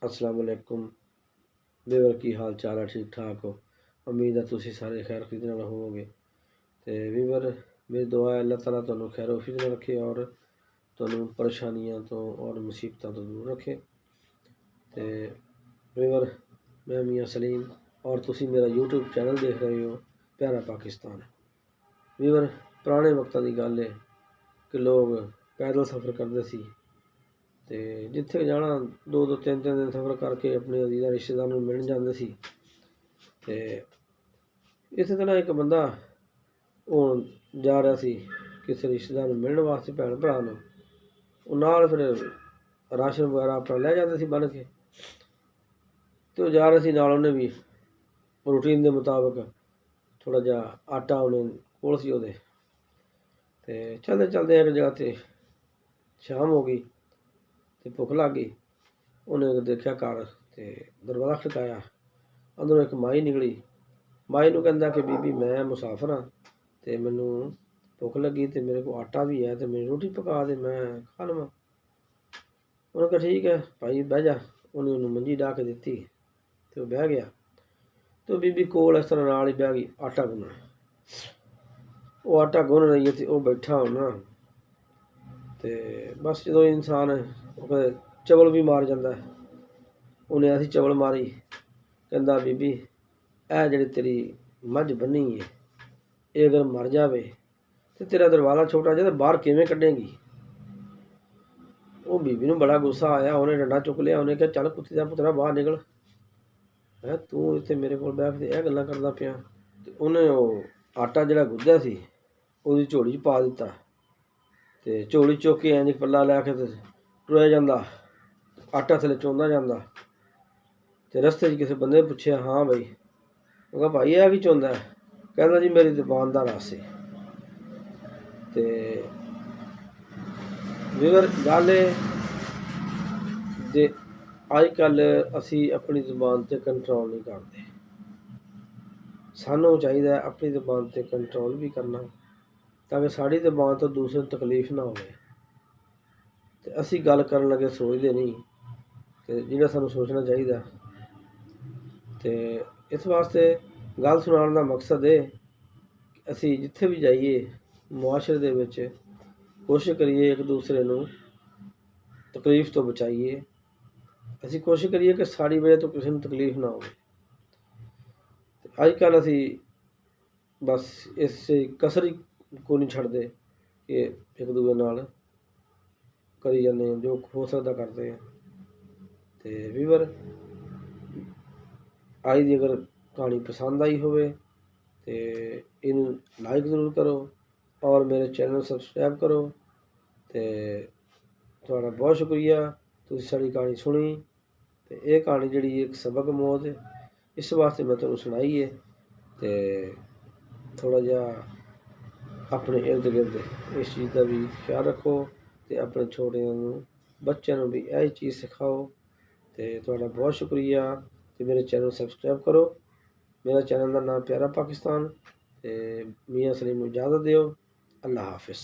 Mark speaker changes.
Speaker 1: अस्सलाम वालेकुम ਵੀਰ ਕੀ ਹਾਲ ਚਾਲ ਹੈ ठीक ठाक हो उम्मीद है ਤੁਸੀਂ ਸਾਰੇ खैर खरीद ਨਾਲ ਹੋਵੋਗੇ ਤੇ ਵੀਰ ਮੇਰੀ दुआ है अल्लाह ताला ਤੁਹਾਨੂੰ खैर खरीद ਨਾਲ ਰੱਖੇ और ਤੁਹਾਨੂੰ ਪਰੇਸ਼ਾਨੀਆਂ ਤੋਂ और मुसीबतों ਤੋਂ दूर रखे ਤੇ ਵੀਰ मैं मियां सलीम और ਤੁਸੀਂ ਮੇਰਾ YouTube चैनल देख रहे हो प्यारा पाकिस्तान ਵੀਰ ਪੁਰਾਣੇ ਵਕਤਾਂ ਦੀ ਗੱਲ ਹੈ ਕਿ ਲੋਕ ਪੈਦਲ ਸਫ਼ਰ ਕਰਦੇ ਸੀ ਤੇ ਜਿੱਥੇ ਜਾਣਾ 2-2 3-3 ਦਿਨ ਸਫ਼ਰ ਕਰਕੇ ਆਪਣੇ ਅਜ਼ੀਜ਼ਾਂ ਰਿਸ਼ਤੇਦਾਰਾਂ ਨੂੰ ਮਿਲਣ ਜਾਂਦੇ ਸੀ ਤੇ ਇਸੇ ਤਰ੍ਹਾਂ ਇੱਕ ਬੰਦਾ ਉਹ ਜਾ ਰਿਹਾ ਸੀ ਕਿਸੇ ਰਿਸ਼ਤੇਦਾਰ ਨੂੰ ਮਿਲਣ ਵਾਸਤੇ ਭੈਣ ਭਰਾ ਨੂੰ ਉਹ ਨਾਲ ਫਿਰ ਰਾਸ਼ਨ ਵਗੈਰਾ ਆਪਣਾ ਲੈ ਜਾਂਦੇ ਸੀ ਬੰਨ ਕੇ ਤੇ ਉਹ ਜਾ ਰਿਹਾ ਸੀ ਨਾਲ ਉਹਨੇ ਵੀ ਰੂਟੀਨ ਦੇ ਮੁਤਾਬਕ ਥੋੜ੍ਹਾ ਜਿਹਾ ਆਟਾ ਉਹਨੇ ਕੋਲ ਸੀ ਉਹਦੇ ਤੇ ਚਲਦੇ ਚਲਦੇ ਇੱਕ ਜਗ੍ਹਾ ਤੇ ਸ਼ਾਮ ਹੋ ਗਈ ਤੇ ਭੁੱਖ ਲੱਗ ਗਈ ਉਹਨੇ ਦੇਖਿਆ ਘਰ ਤੇ ਦਰਵਾਜ਼ਾ ਖੜਕਾਇਆ ਅੰਦਰੋਂ ਇੱਕ ਮਾਈ ਨਿਕਲੀ ਮਾਈ ਨੂੰ ਕਹਿੰਦਾ ਕਿ ਬੀਬੀ ਮੈਂ ਮੁਸਾਫਰ ਹਾਂ ਤੇ ਮੈਨੂੰ ਭੁੱਖ ਲੱਗੀ ਤੇ ਮੇਰੇ ਕੋਲ ਆਟਾ ਵੀ ਹੈ ਤੇ ਮੈਨੂੰ ਰੋਟੀ ਪਕਾ ਦੇ ਮੈਂ ਖਾ ਲਵਾਂ ਉਹਨੇ ਕਿਹਾ ਠੀਕ ਹੈ ਭਾਈ ਬਹਿ ਜਾ ਉਹਨੇ ਉਹਨੂੰ ਮੰਜੀ ਢਾ ਕੇ ਦਿੱਤੀ ਤੇ ਉਹ ਬਹਿ ਗਿਆ ਤੇ ਉਹ ਬੀਬੀ ਕੋਲ ਇਸ ਤਰ੍ਹਾਂ ਨਾਲ ਹੀ ਬਹਿ ਗਈ ਆਟਾ ਗੁੰਨਣ ਉਹ ਆਟਾ ਗੁੰਨ ਰਹੀ ਹੈ ਤੇ ਉਹ ਬੈਠਾ ਹੋਣਾ ਤੇ ਬਸ ਜਦੋਂ ਇਨਸਾਨ ਉਹ ਕਦੇ ਚਵਲ ਵੀ ਮਾਰ ਜਾਂਦਾ ਉਹਨੇ ਐਸੀ ਚਵਲ ਮਾਰੀ ਕਹਿੰਦਾ ਬੀਬੀ ਇਹ ਜਿਹੜੀ ਤੇਰੀ ਮੱਝ ਬੰਨੀ ਹੈ ਇਹ ਅਗਰ ਮਰ ਜਾਵੇ ਤੇ ਤੇਰਾ ਦਰਵਾਜ਼ਾ ਛੋਟਾ ਜਿਹਾ ਤਾਂ ਬਾਹਰ ਕਿਵੇਂ ਕੱਢੇਗੀ ਉਹ ਬੀਬੀ ਨੂੰ ਬੜਾ ਗੁੱਸਾ ਆਇਆ ਉਹਨੇ ਡੰਡਾ ਚੁੱਕ ਲਿਆ ਉਹਨੇ ਕਿਹਾ ਚੱਲ ਕੁੱਤੇ ਦਾ ਪੁੱਤਰਾ ਬਾਹਰ ਨਿਕਲ ਹੈ ਤੂੰ ਇੱਥੇ ਮੇਰੇ ਕੋਲ ਬੈਠ ਕੇ ਇਹ ਗੱਲਾਂ ਕਰਦਾ ਪਿਆ ਤੇ ਉਹਨੇ ਉਹ ਆਟਾ ਜਿਹੜਾ ਗੁੱਝਿਆ ਸੀ ਉਹਦੀ ਝੋਲੀ 'ਚ ਪਾ ਦਿੱਤਾ ਤੇ ਝੋਲੀ ਚੁੱਕ ਕੇ ਇੰਝ ਪੱਲਾ ਲੈ ਕੇ ਤੇ ਟੁਰਿਆ ਜਾਂਦਾ ਆਟਾ ਥੱਲੇ ਚੋਂਦਾ ਜਾਂਦਾ ਤੇ ਰਸਤੇ 'ਚ ਕਿਸੇ ਬੰਦੇ ਨੇ ਪੁੱਛਿਆ ਹਾਂ ਬਈ ਉਹ ਕਹਿੰਦਾ ਭਾਈ ਇਹ ਕੀ ਚੋਂਦਾ ਕਹਿੰਦਾ ਜੀ ਮੇਰੀ ਜ਼ੁਬਾਨ ਦਾ ਰਸ ਹੈ ਤੇ ਵੀਰ ਗੱਲ ਦੇ ਅੱਜ ਕੱਲ੍ਹ ਅਸੀਂ ਆਪਣੀ ਜ਼ੁਬਾਨ 'ਤੇ ਕੰਟਰੋਲ ਨਹੀਂ ਕਰਦੇ ਸਾਨੂੰ ਚਾਹੀਦਾ ਆਪਣੀ ਜ਼ੁਬਾਨ 'ਤੇ ਕੰਟਰੋਲ ਵੀ ਕਰਨਾ ਤਾਂ ਕਿ ਸਾਡੀ ਜ਼ੁਬਾਨ ਤੋਂ ਦੂਸਰੇ ਨੂੰ ਤਕਲੀਫ ਨਾ ਹੋਵੇ ਤੇ ਅਸੀਂ ਗੱਲ ਕਰਨ ਲੱਗੇ ਸੋਚਦੇ ਨਹੀਂ ਤੇ ਜਿਹੜਾ ਸਾਨੂੰ ਸੋਚਣਾ ਚਾਹੀਦਾ ਤੇ ਇਸ ਵਾਸਤੇ ਗੱਲ ਸੁਣਾਉਣ ਦਾ ਮਕਸਦ ਇਹ ਅਸੀਂ ਜਿੱਥੇ ਵੀ ਜਾਈਏ ਮੁਆਸ਼ਰੇ ਦੇ ਵਿੱਚ ਕੋਸ਼ਿਸ਼ ਕਰੀਏ ਇੱਕ ਦੂਸਰੇ ਨੂੰ ਤਕਲੀਫ ਤੋਂ ਬਚਾਈਏ ਅਸੀਂ ਕੋਸ਼ਿਸ਼ ਕਰੀਏ ਕਿ ਸਾਡੀ ਵਜ੍ਹਾ ਤੋਂ ਕਿਸੇ ਨੂੰ ਤਕਲੀਫ ਨਾ ਹੋਵੇ ਅੱਜ ਕੱਲ੍ਹ ਅਸੀਂ ਬਸ ਇਸ ਕਸਰ ਹੀ को नहीं छड़ते कि एक दूए नाल करी जाने जो हो सकता करते हैं तो ਵੀਰ आज दी अगर कहानी पसंद आई होवे तो इनू लाइक जरूर करो और मेरे चैनल सबसक्राइब करो तो थोड़ा बहुत शुक्रिया तुसीं साडी कहानी सुनी तो ये कहानी जिहड़ी एक सबक मौत है इस वास्ते मैं तुहानूं सुनाई है तो थोड़ा जिहा अपने इर्द गिर्द इस चीज़ का भी ख्याल रखो तो अपने छोटिਆਂ ਨੂੰ ਬੱਚਿਆਂ ਨੂੰ भी यही चीज़ सिखाओ तो थोड़ा बहुत शुक्रिया तो मेरे चैनल सबसक्राइब करो मेरा चैनल का नाम प्यारा पाकिस्तान तो मियां सलीम इजाज़त दियो अल्लाह हाफिज़।